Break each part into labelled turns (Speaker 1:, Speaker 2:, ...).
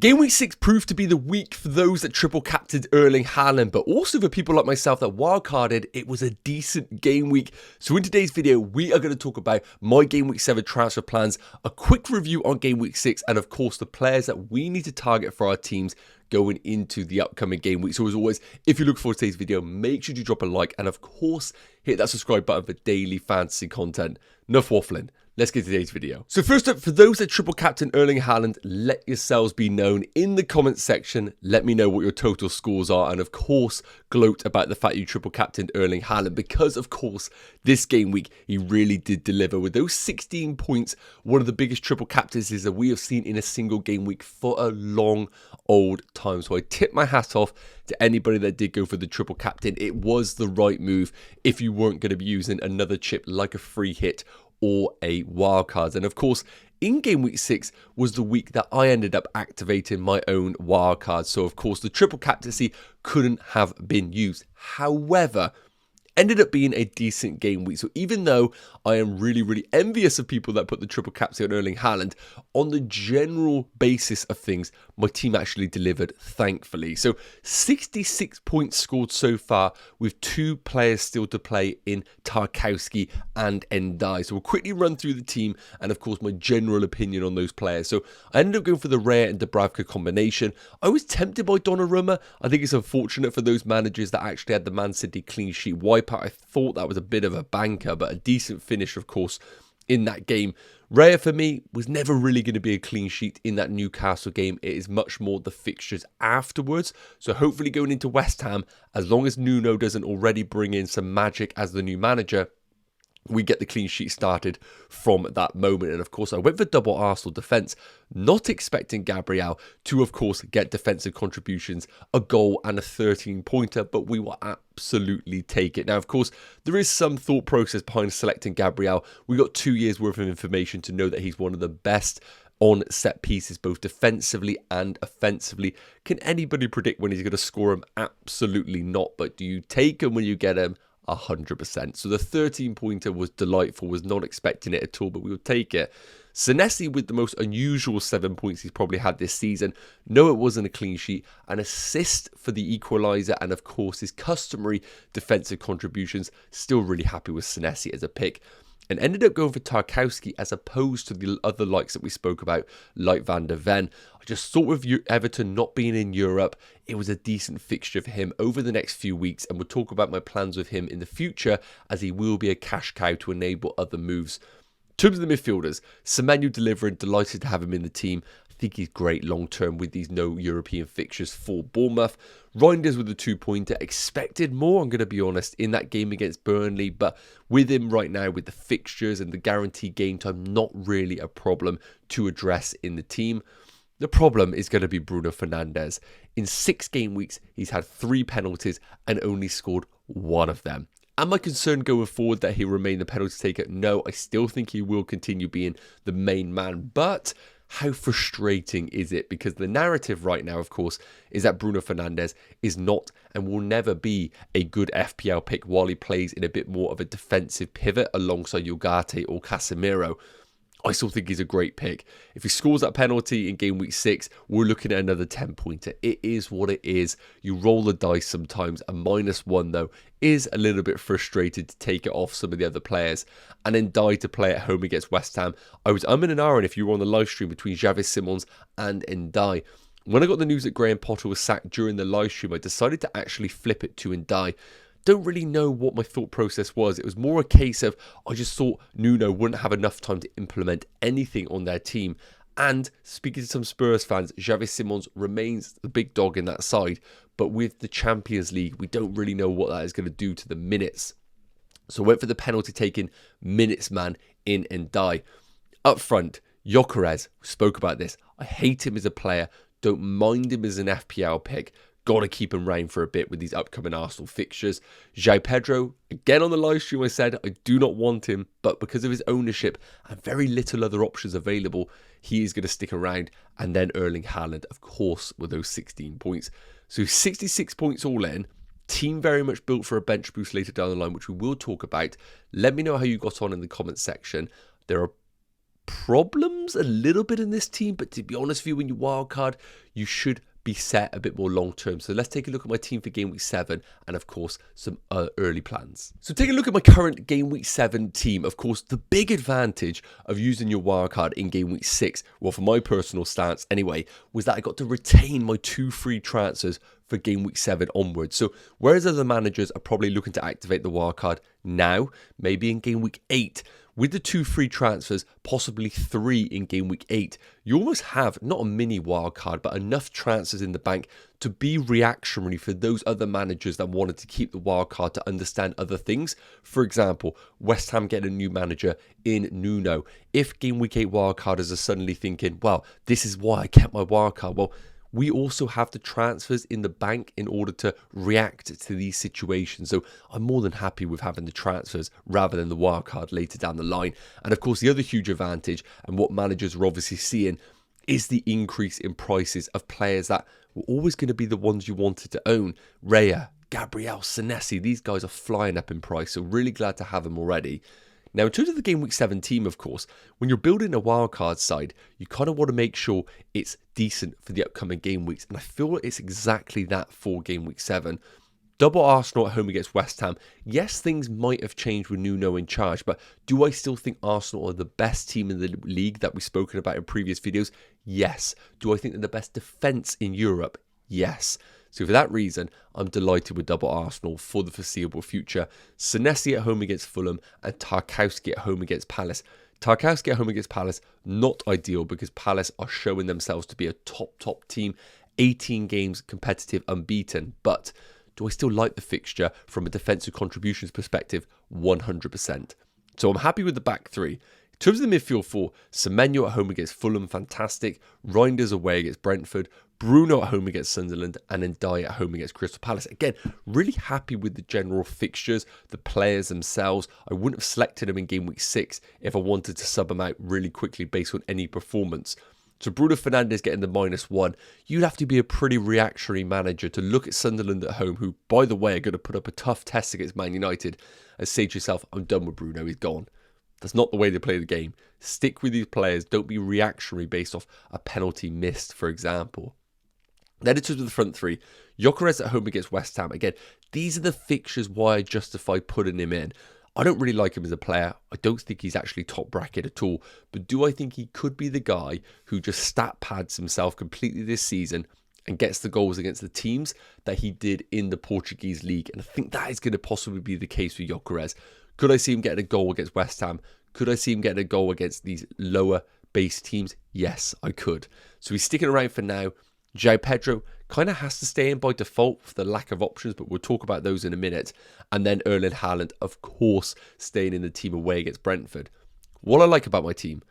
Speaker 1: Game week 6 proved to be the week for those that triple captained Erling Haaland, but also for people like myself that wildcarded, it was a decent game week. So in today's video, we are going to talk about my game week 7 transfer plans, a quick review on game week 6, and of course the players that we need to target for our teams going into the upcoming game week. So as always, if you look forward to today's video, make sure you drop a like and of course hit that subscribe button for daily fantasy content. Enough waffling. Let's get to today's video. So first up, for those that triple captain Erling Haaland, let yourselves be known in the comments section. Let me know what your total scores are, and of course, gloat about the fact you triple captained Erling Haaland, because of course, this game week, he really did deliver with those 16 points, one of the biggest triple captaincies that we have seen in a single game week for a long old time. So I tip my hat off to anybody that did go for the triple captain. It was the right move if you weren't going to be using another chip like a free hit or a wildcard. And of course, in game week 6 was the week that I ended up activating my own wildcard. So of course, the triple captaincy couldn't have been used. However, ended up being a decent game week. So even though I am really envious of people that put the triple captaincy on Erling Haaland, on the general basis of things, my team actually delivered, thankfully. So 66 points scored so far, with 2 players still to play in Tarkowski and Endai. So we'll quickly run through the team and of course my general opinion on those players. So I ended up going for the Raya and Dubravka combination. I was tempted by Donnarumma. I think it's unfortunate for those managers that actually had the Man City clean sheet wipeout. I thought that was a bit of a banker, but a decent finish, of course, in that game. Raya, for me, was never really going to be a clean sheet in that Newcastle game. It is much more the fixtures afterwards. So hopefully going into West Ham, as long as Nuno doesn't already bring in some magic as the new manager, we get the clean sheet started from that moment. And of course, I went for double Arsenal defence, not expecting Gabriel to, of course, get defensive contributions, a goal and a 13-pointer, but we will absolutely take it. Now, of course, there is some thought process behind selecting Gabriel. We got 2 years worth of information to know that he's one of the best on set pieces, both defensively and offensively. Can anybody predict when he's going to score him? Absolutely not. But do you take him when you get him? 100%. So the 13-pointer was delightful, was not expecting it at all, but we would take it. Senesi with the most unusual 7 points he's probably had this season. No, it wasn't a clean sheet. An assist for the equaliser, and of course his customary defensive contributions. Still really happy with Senesi as a pick. And ended up going for Tarkowski as opposed to the other likes that we spoke about, like Van der Ven. I just thought with Everton not being in Europe, it was a decent fixture for him over the next few weeks, and we'll talk about my plans with him in the future, as he will be a cash cow to enable other moves. In terms of the midfielders, Semenyo delivering, delighted to have him in the team. I think he's great long-term with these no European fixtures for Bournemouth. Reinders with the 2-pointer, expected more, I'm going to be honest, in that game against Burnley, but with him right now, with the fixtures and the guaranteed game time, not really a problem to address in the team. The problem is going to be Bruno Fernandes. In 6 game weeks, he's had 3 penalties and only scored 1 of them. Am I concerned going forward that he'll remain the penalty taker? No, I still think he will continue being the main man, but how frustrating is it? Because the narrative right now, of course, is that Bruno Fernandes is not and will never be a good FPL pick while he plays in a bit more of a defensive pivot alongside Ugarte or Casemiro. I still think he's a great pick. If he scores that penalty in game week 6, we're looking at another 10-pointer. It is what it is. You roll the dice sometimes. A -1, though, is a little bit frustrated to take it off some of the other players. And then die to play at home against West Ham. I was in an hour, if you were on the live stream, between GW7 and Endai. When I got the news that Graham Potter was sacked during the live stream, I decided to actually flip it to Endai. Don't really know what my thought process was. It was more a case of I just thought Nuno wouldn't have enough time to implement anything on their team. And speaking to some Spurs fans, Xavi Simons remains the big dog in that side. But with the Champions League, we don't really know what that is going to do to the minutes. So I went for the penalty taking minutes man in Endai. Up front, Gyökeres, we spoke about this. I hate him as a player. Don't mind him as an FPL pick. Got to keep him round for a bit with these upcoming Arsenal fixtures. João Pedro, again on the live stream I said I do not want him, but because of his ownership and very little other options available, he is going to stick around. And then Erling Haaland, of course, with those 16 points. So 66 points all in. Team very much built for a bench boost later down the line, which we will talk about. Let me know how you got on in the comments section. There are problems a little bit in this team, but to be honest with you, when you wildcard, you should be set a bit more long term. So let's take a look at my team for game week 7 and of course some early plans. So take a look at my current game week 7 team. Of course, the big advantage of using your wildcard in game week 6, well, for my personal stance anyway, was that I got to retain my 2 free transfers for game week 7 onwards. So whereas other managers are probably looking to activate the wildcard now, maybe in game week 8, with the 2 free transfers, possibly 3 in game week 8, you almost have not a mini wildcard, but enough transfers in the bank to be reactionary for those other managers that wanted to keep the wildcard to understand other things. For example, West Ham get a new manager in Nuno. If game week 8 wildcarders are suddenly thinking, well, this is why I kept my wildcard, well, we also have the transfers in the bank in order to react to these situations. So I'm more than happy with having the transfers rather than the wildcard later down the line. And of course, the other huge advantage, and what managers are obviously seeing, is the increase in prices of players that were always going to be the ones you wanted to own. Raya, Gabriel, Senesi, these guys are flying up in price. So really glad to have them already. Now, in terms of the Game Week 7 team, of course, when you're building a wildcard side, you kind of want to make sure it's decent for the upcoming game weeks. And I feel it's exactly that for Game Week 7. Double Arsenal at home against West Ham. Yes, things might have changed with Nuno in charge, but do I still think Arsenal are the best team in the league that we've spoken about in previous videos? Yes. Do I think they're the best defence in Europe? Yes. So for that reason, I'm delighted with double Arsenal for the foreseeable future. Senesi at home against Fulham and Tarkowski at home against Palace. Tarkowski at home against Palace, not ideal because Palace are showing themselves to be a top team. 18 games competitive, unbeaten. But do I still like the fixture from a defensive contributions perspective? 100%. So I'm happy with the back three. In terms of the midfield four, Semenyo at home against Fulham, fantastic. Reinders away against Brentford. Bruno at home against Sunderland, and then Dye at home against Crystal Palace. Again, really happy with the general fixtures, the players themselves. I wouldn't have selected them in game week 6 if I wanted to sub them out really quickly based on any performance. So Bruno Fernandes getting the -1. You'd have to be a pretty reactionary manager to look at Sunderland at home, who, by the way, are going to put up a tough test against Man United, and say to yourself, I'm done with Bruno, he's gone. That's not the way they play the game. Stick with these players. Don't be reactionary based off a penalty missed, for example. Then in terms of the front three, Gyökeres at home against West Ham. Again, these are the fixtures why I justify putting him in. I don't really like him as a player. I don't think he's actually top bracket at all. But do I think he could be the guy who just stat pads himself completely this season and gets the goals against the teams that he did in the Portuguese league? And I think that is going to possibly be the case with Gyökeres. Could I see him getting a goal against West Ham? Could I see him getting a goal against these lower base teams? Yes, I could. So he's sticking around for now. João Pedro kind of has to stay in by default for the lack of options, but we'll talk about those in a minute. And then Erling Haaland, of course, staying in the team away against Brentford. What I like about my team,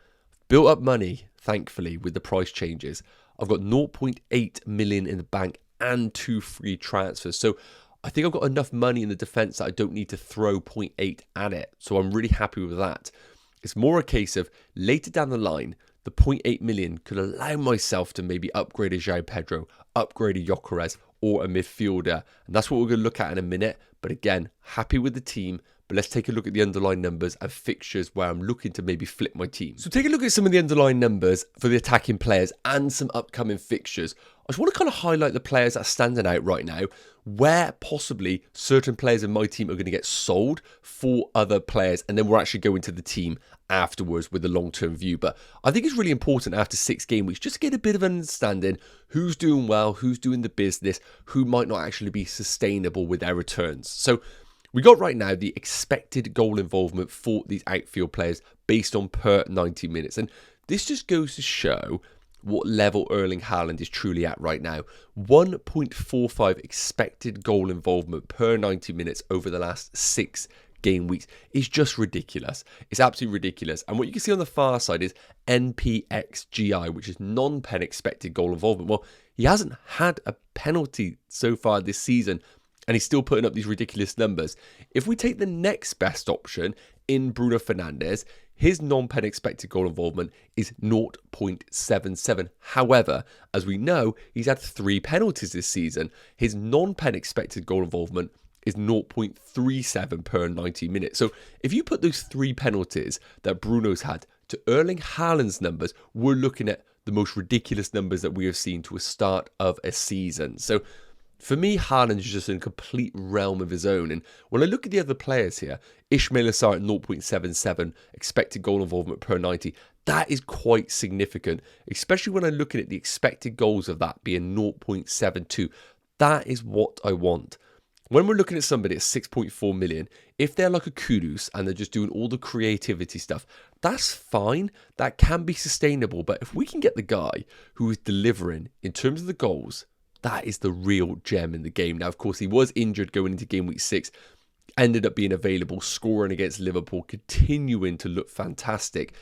Speaker 1: built up money, thankfully, with the price changes. I've got 0.8 million in the bank and 2 free transfers. So I think I've got enough money in the defence that I don't need to throw 0.8 at it. So I'm really happy with that. It's more a case of later down the line, the 0.8 million could allow myself to maybe upgrade a João Pedro, upgrade a Gyökeres, or a midfielder. And that's what we're going to look at in a minute. But again, happy with the team. But let's take a look at the underlying numbers and fixtures where I'm looking to maybe flip my team. So take a look at some of the underlying numbers for the attacking players and some upcoming fixtures. I just want to kind of highlight the players that are standing out right now, where possibly certain players in my team are going to get sold for other players, and then we're actually going to the team afterwards with a long-term view. But I think it's really important after 6 game weeks just to get a bit of an understanding who's doing well, who's doing the business, who might not actually be sustainable with their returns. So we got right now the expected goal involvement for these outfield players based on per 90 minutes. And this just goes to show what level Erling Haaland is truly at right now. 1.45 expected goal involvement per 90 minutes over the last 6 game weeks is just ridiculous. It's absolutely ridiculous. And what you can see on the far side is NPXGI, which is non-pen expected goal involvement. Well, he hasn't had a penalty so far this season, and he's still putting up these ridiculous numbers. If we take the next best option in Bruno Fernandes, his non-pen expected goal involvement is 0.77. However, as we know, he's had 3 penalties this season. His non-pen expected goal involvement is 0.37 per 90 minutes. So if you put those 3 penalties that Bruno's had to Erling Haaland's numbers, we're looking at the most ridiculous numbers that we have seen to a start of a season. So for me, Haaland is just in a complete realm of his own. And when I look at the other players here, Ismail Assar at 0.77, expected goal involvement per 90, that is quite significant, especially when I'm looking at the expected goals of that being 0.72. That is what I want. When we're looking at somebody at 6.4 million, if they're like a Kudus and they're just doing all the creativity stuff, that's fine. That can be sustainable. But if we can get the guy who is delivering in terms of the goals, that is the real gem in the game. Now, of course, he was injured going into game week 6, ended up being available, scoring against Liverpool, continuing to look fantastic.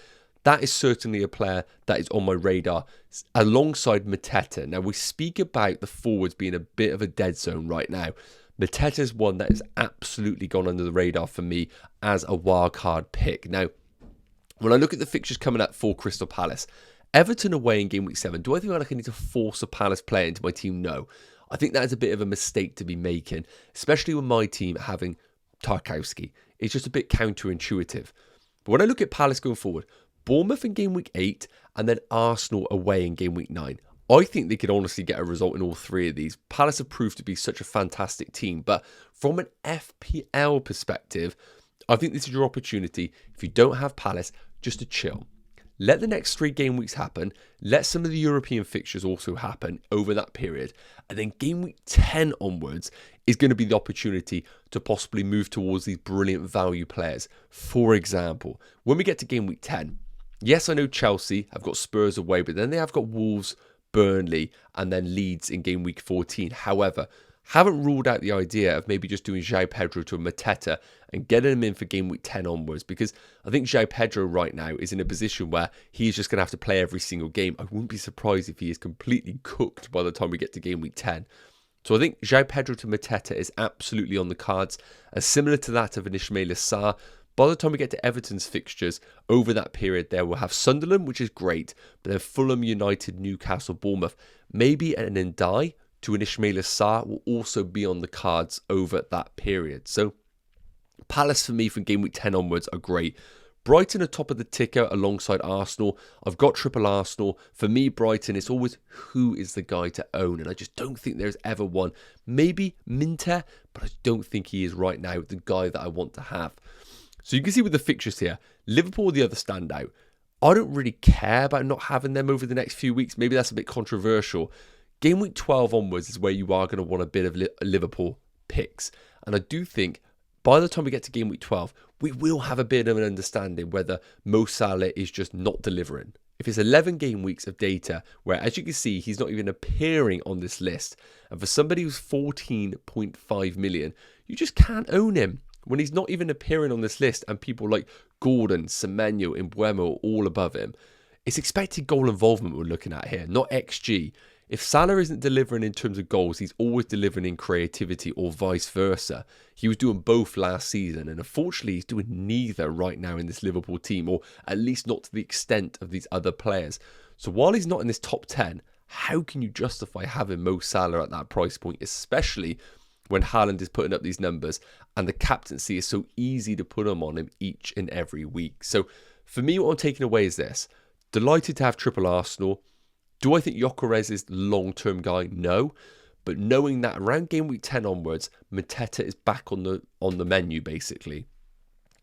Speaker 1: That is certainly a player that is on my radar alongside Mateta. Now, we speak about the forwards being a bit of a dead zone right now. Mateta is one that has absolutely gone under the radar for me as a wildcard pick. Now, when I look at the fixtures coming up for Crystal Palace, Everton away in game week 7, do I think I need to force a Palace player into my team? No. I think that is a bit of a mistake to be making, especially with my team having Tarkowski. It's just a bit counterintuitive. But when I look at Palace going forward, Bournemouth in game week 8 and then Arsenal away in game week 9. I think they could honestly get a result in all three of these. Palace have proved to be such a fantastic team, but from an FPL perspective, I think this is your opportunity, if you don't have Palace, just to chill. Let the next 3 game weeks happen. Let some of the European fixtures also happen over that period. And then game week 10 onwards is going to be the opportunity to possibly move towards these brilliant value players. For example, when we get to game week 10, yes, I know Chelsea have got Spurs away, but then they have got Wolves, Burnley, and then Leeds in game week 14. However, haven't ruled out the idea of maybe just doing João Pedro to a Mateta and getting him in for game week 10 onwards, because I think João Pedro right now is in a position where he's just going to have to play every single game. I wouldn't be surprised if he is completely cooked by the time we get to game week 10. So I think João Pedro to Mateta is absolutely on the cards, and similar to that of an Ismail Assar. By the time we get to Everton's fixtures, over that period there, we'll have Sunderland, which is great, but then Fulham, United, Newcastle, Bournemouth. Maybe an Ndai to an Ismail Assar will also be on the cards over that period. So Palace for me from game week 10 onwards are great. Brighton are top of the ticker alongside Arsenal. I've got triple Arsenal. For me, Brighton, it's always who is the guy to own, and I just don't think there's ever one. Maybe Minter, but I don't think he is right now the guy that I want to have. So you can see with the fixtures here, Liverpool are the other standout. I don't really care about not having them over the next few weeks. Maybe that's a bit controversial. Game week 12 onwards is where you are going to want a bit of Liverpool picks. And I do think by the time we get to game week 12, we will have a bit of an understanding whether Mo Salah is just not delivering. If it's 11 game weeks of data where, as you can see, he's not even appearing on this list, and for somebody who's 14.5 million, you just can't own him. When he's not even appearing on this list and people like Gordon, Semenyo, Mbeumo are all above him, it's expected goal involvement we're looking at here, not XG. If Salah isn't delivering in terms of goals, he's always delivering in creativity or vice versa. He was doing both last season, and unfortunately he's doing neither right now in this Liverpool team, or at least not to the extent of these other players. So while he's not in this top 10, how can you justify having Mo Salah at that price point, especially when Haaland is putting up these numbers and the captaincy is so easy to put them on him each and every week? So for me, what I'm taking away is this. Delighted to have triple Arsenal. Do I think Gyökeres is the long-term guy? No. But knowing that around game week 10 onwards, Mateta is back on the menu, basically.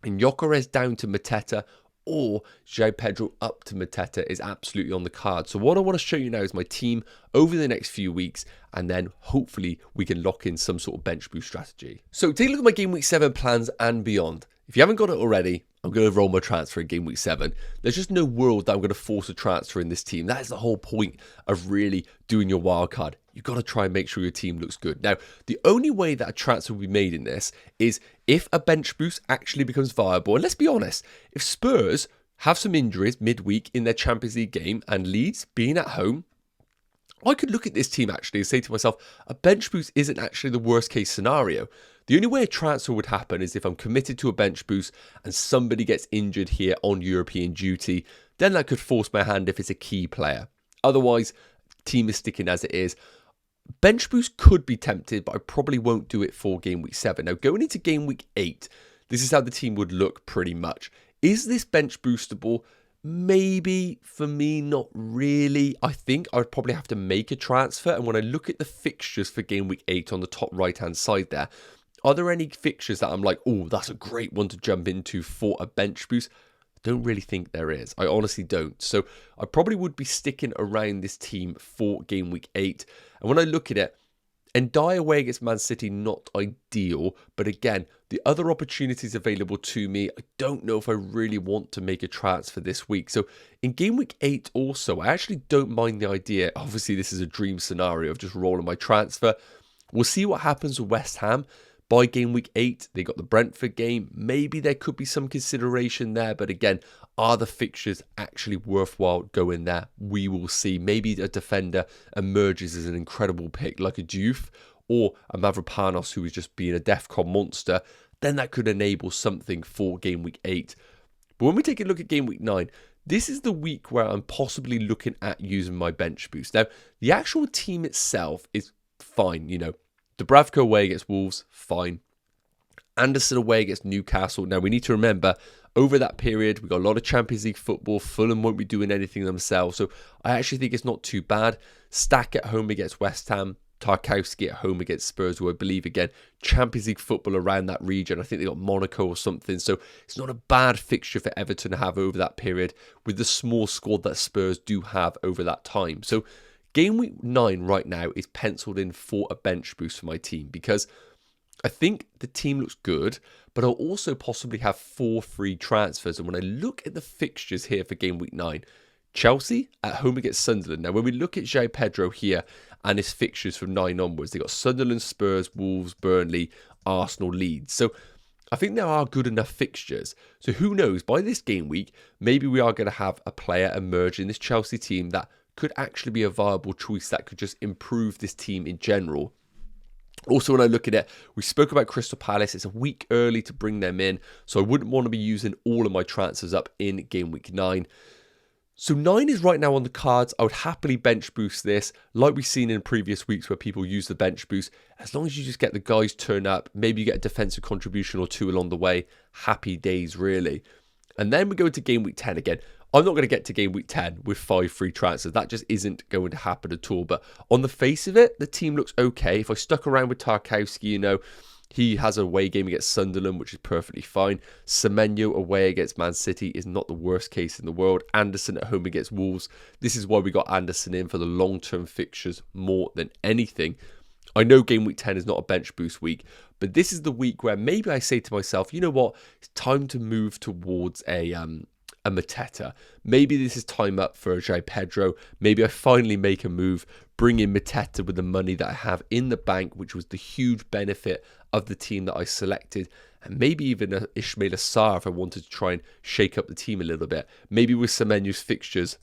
Speaker 1: And Gyökeres down to Mateta or João Pedro up to Mateta is absolutely on the card. So what I want to show you now is my team over the next few weeks, and then hopefully we can lock in some sort of bench boost strategy. So take a look at my game week 7 plans and beyond. If you haven't got it already, I'm going to roll my transfer in game week 7. There's just no world that I'm going to force a transfer in this team. That is the whole point of really doing your wildcard. You've got to try and make sure your team looks good. Now, the only way that a transfer will be made in this is if a bench boost actually becomes viable. And let's be honest, if Spurs have some injuries midweek in their Champions League game and Leeds being at home, I could look at this team actually and say to myself, a bench boost isn't actually the worst case scenario. The only way a transfer would happen is if I'm committed to a bench boost and somebody gets injured here on European duty. Then that could force my hand if it's a key player. Otherwise, team is sticking as it is. Bench boost could be tempted, but I probably won't do it for game week 7. Now, going into game week 8, this is how the team would look pretty much. Is this bench boostable? Maybe for me, not really. I think I would probably have to make a transfer. And when I look at the fixtures for game week 8 on the top right-hand side there, are there any fixtures that I'm like, oh, that's a great one to jump into for a bench boost? Don't really think there is. I honestly don't. So I probably would be sticking around this team for game week 8. And when I look at it, and die away against Man City, not ideal. But again, the other opportunities available to me, I don't know if I really want to make a transfer this week. So in game week 8 also, I actually don't mind the idea. Obviously, this is a dream scenario of just rolling my transfer. We'll see what happens with West Ham. By game week 8, they got the Brentford game. Maybe there could be some consideration there. But again, are the fixtures actually worthwhile going there? We will see. Maybe a defender emerges as an incredible pick like a Diouf or a Mavropanos who is just being a DEFCON monster. Then that could enable something for game week 8. But when we take a look at game week 9, this is the week where I'm possibly looking at using my bench boost. Now, the actual team itself is fine, you know. Dubravka away against Wolves, fine. Anderson away against Newcastle. Now, we need to remember, over that period, we got a lot of Champions League football. Fulham won't be doing anything themselves. So I actually think it's not too bad. Stack at home against West Ham. Tarkowski at home against Spurs, who I believe, again, Champions League football around that region. I think they got Monaco or something. So it's not a bad fixture for Everton to have over that period with the small squad that Spurs do have over that time. So game week 9 right now is penciled in for a bench boost for my team because I think the team looks good, but I'll also possibly have 4 free transfers. And when I look at the fixtures here for game week 9, Chelsea at home against Sunderland. Now, when we look at João Pedro here and his fixtures from 9 onwards, they got Sunderland, Spurs, Wolves, Burnley, Arsenal, Leeds. So I think there are good enough fixtures. So who knows, by this game week, maybe we are going to have a player emerge in this Chelsea team that could actually be a viable choice that could just improve this team in general. Also, when I look at it, we spoke about Crystal Palace. It's a week early to bring them in, so I wouldn't want to be using all of my transfers up in game week 9. So 9 is right now on the cards. I would happily bench boost this, like we've seen in previous weeks where people use the bench boost. As long as you just get the guys turn up, maybe you get a defensive contribution or 2 along the way. Happy days, really. And then we go into game week 10 again. I'm not going to get to game week 10 with 5 free transfers. That just isn't going to happen at all. But on the face of it, the team looks okay. If I stuck around with Tarkowski, you know, he has a away game against Sunderland, which is perfectly fine. Semenyo away against Man City is not the worst case in the world. Anderson at home against Wolves. This is why we got Anderson in for the long-term fixtures more than anything. I know game week 10 is not a bench boost week, but this is the week where maybe I say to myself, you know what, it's time to move towards a Mateta. Maybe this is time up for a João Pedro. Maybe I finally make a move, bring in Mateta with the money that I have in the bank, which was the huge benefit of the team that I selected. And maybe even a Ismail Assar if I wanted to try and shake up the team a little bit. Maybe with Semenyo's fixtures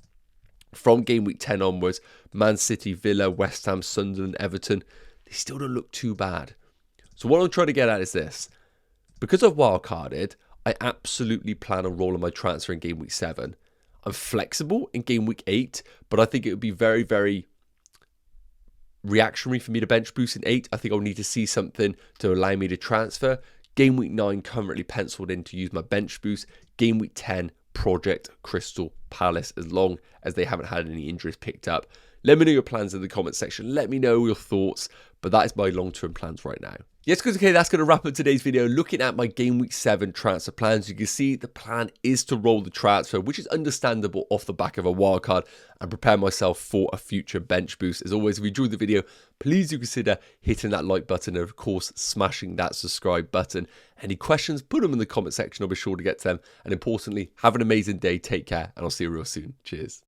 Speaker 1: from game week 10 onwards, Man City, Villa, West Ham, Sunderland, Everton, they still don't look too bad. So what I'm trying to get at is this. Because I've wildcarded, I absolutely plan on rolling my transfer in game week 7. I'm flexible in game week 8, but I think it would be very, very reactionary for me to bench boost in 8. I think I'll need to see something to allow me to transfer. Game week 9 currently penciled in to use my bench boost. Game week 10, Project Crystal Palace, as long as they haven't had any injuries picked up. Let me know your plans in the comment section. Let me know your thoughts, but that is my long-term plans right now. Yes, guys, okay, that's going to wrap up today's video. Looking at my Game Week 7 transfer plans, you can see the plan is to roll the transfer, which is understandable off the back of a wildcard, and prepare myself for a future bench boost. As always, if you enjoyed the video, please do consider hitting that like button and, of course, smashing that subscribe button. Any questions, put them in the comment section. I'll be sure to get to them. And importantly, have an amazing day. Take care, and I'll see you real soon. Cheers.